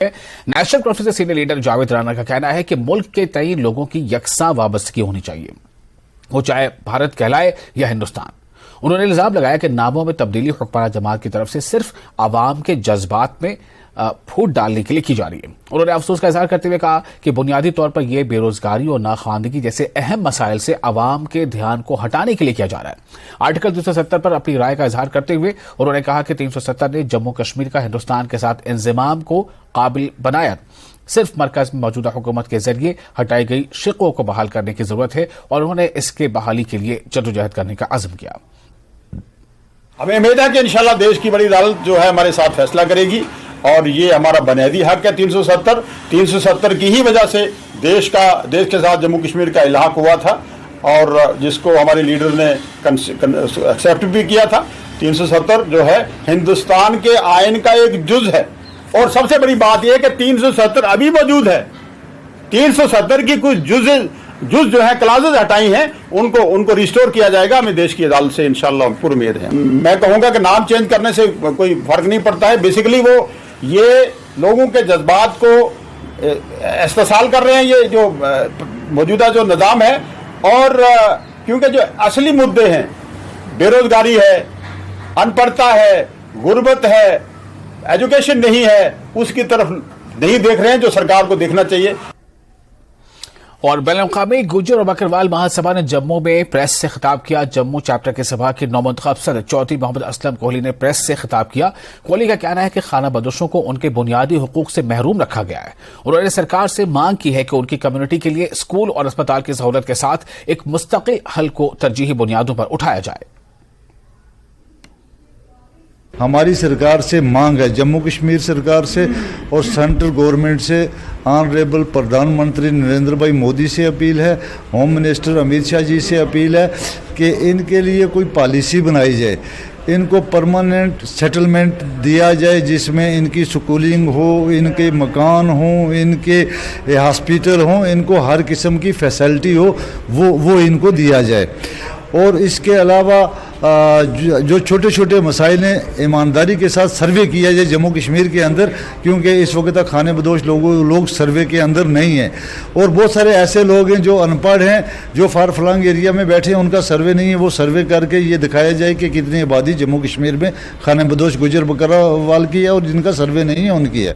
National conference کے senior leader Javed Rana کا کہنا ہے کہ ملک کے تئیں لوگوں کی یکساں وابستگی ہونی چاہیے، وہ چاہے بھارت کہلائے یا ہندوستان۔ انہوں نے الزام لگایا کہ ناموں میں تبدیلی حکمران جماعت کی طرف سے صرف عوام کے جذبات میں پھوٹ ڈالنے کے لیے کی جا رہی ہے۔ انہوں نے افسوس کا اظہار کرتے ہوئے کہا کہ بنیادی طور پر یہ بے روزگاری اور ناخواندگی جیسے اہم مسائل سے عوام کے دھیان کو ہٹانے کے لیے کیا جا رہا ہے۔ آرٹیکل 370 پر اپنی رائے کا اظہار کرتے ہوئے انہوں نے کہا کہ 370 نے جموں کشمیر کا ہندوستان کے ساتھ انضمام کو قابل بنایا، صرف مرکز میں موجودہ حکومت کے ذریعے ہٹائی گئی شقوں کو بحال کرنے کی ضرورت ہے، اور انہوں نے اس کے بحالی کے لیے جدوجہد کرنے کا عزم کیا۔ ہمیں امید ہے کہ انشاءاللہ دیش کی بڑی عدالت جو ہے ہمارے ساتھ فیصلہ کرے گی، اور یہ ہمارا بنیادی حق ہے۔ 370 کی ہی وجہ سے دیش کے ساتھ جموں کشمیر کا الحاق ہوا تھا، اور جس کو ہمارے لیڈر نے ایکسیپٹ بھی کیا تھا۔ 370 جو ہے ہندوستان کے آئین کا ایک جز ہے، اور سب سے بڑی بات یہ ہے کہ 370 ابھی موجود ہے۔ 370 کی کچھ جز جو ہے کلازز ہٹائی ہیں، ان کو ریسٹور کیا جائے گا۔ ہمیں دیش کی عدالت سے انشاءاللہ پر امید ہے۔ میں کہوں گا کہ نام چینج کرنے سے کوئی فرق نہیں پڑتا ہے، بیسیکلی وہ یہ لوگوں کے جذبات کو استحصال کر رہے ہیں، یہ جو موجودہ جو نظام ہے، اور کیونکہ جو اصلی مدعے ہیں، بے روزگاری ہے، ان پڑھتا ہے، غربت ہے، ایجوکیشن نہیں ہے، اس کی طرف نہیں دیکھ رہے ہیں جو سرکار کو دیکھنا چاہیے۔ اور بین الاقوامی گجر اور بکروال مہا سبھا نے جموں میں پریس سے خطاب کیا۔ جموں چیپٹر کے سبھا کے نومنتخب صدر چودھری محمد اسلم کوہلی نے پریس سے خطاب کیا۔ کوہلی کا کہنا ہے کہ خانہ بدوشوں کو ان کے بنیادی حقوق سے محروم رکھا گیا ہے۔ انہوں نے سرکار سے مانگ کی ہے کہ ان کی کمیونٹی کے لیے اسکول اور اسپتال کی سہولت کے ساتھ ایک مستقل حل کو ترجیحی بنیادوں پر اٹھایا جائے۔ ہماری سرکار سے مانگ ہے، جموں کشمیر سرکار سے اور سینٹرل گورنمنٹ سے، آنریبل پردھان منتری نریندر بھائی مودی سے اپیل ہے، ہوم منسٹر امت شاہ جی سے اپیل ہے کہ ان کے لیے کوئی پالیسی بنائی جائے، ان کو پرماننٹ سیٹلمنٹ دیا جائے، جس میں ان کی سکولنگ ہو، ان کے مکان ہوں، ان کے ہاسپیٹل ہوں، ان کو ہر قسم کی فیسلٹی ہو، وہ ان کو دیا جائے۔ اور اس کے علاوہ جو چھوٹے چھوٹے مسائل ہیں، ایمانداری کے ساتھ سروے کیا جائے جموں کشمیر کے اندر، کیونکہ اس وقت تک خانے بدوش لوگ سروے کے اندر نہیں ہیں، اور بہت سارے ایسے لوگ ہیں جو ان پڑھ ہیں، جو فار فلانگ ایریا میں بیٹھے ہیں، ان کا سروے نہیں ہے۔ وہ سروے کر کے یہ دکھایا جائے کہ کتنی آبادی جموں کشمیر میں خانے بدوش گجر بکروال کی ہے، اور جن کا سروے نہیں ہے ان کی ہے۔